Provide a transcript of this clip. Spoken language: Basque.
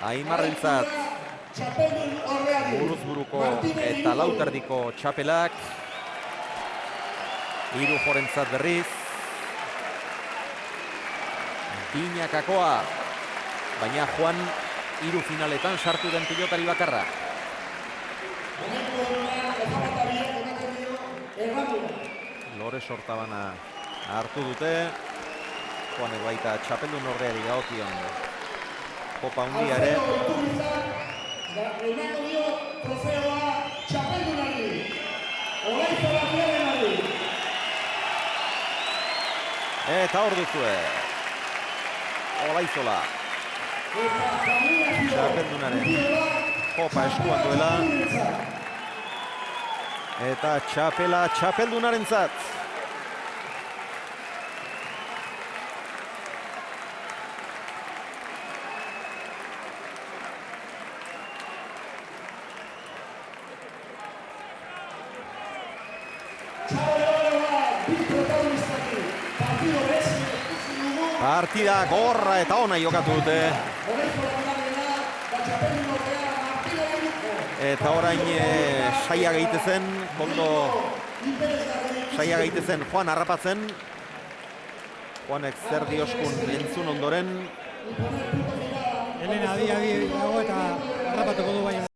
Aimarrentzat buruz-buruko eta lauterdiko txapelak. Hiru jorentzat berriz. Binakakoa, baina Juan hiru finaletan sartu den pilotari bakarra. Lore Sortabana hartu dute. Juan baita txapeldun ordeari dagokion Kopa Handia ere. Eta hor duzue. Olaizola. Txapeldunaren Kopa eskuan duela. Eta txapela txapeldunaren zat. Partida gorra eta ona jokatu dute. Eta orain saia gaitezen, kondo saia gaitezen Juan harrapatzen. Juanek zer dioskun entzun ondoren. Elena adi dago eta harrapatuko du baina.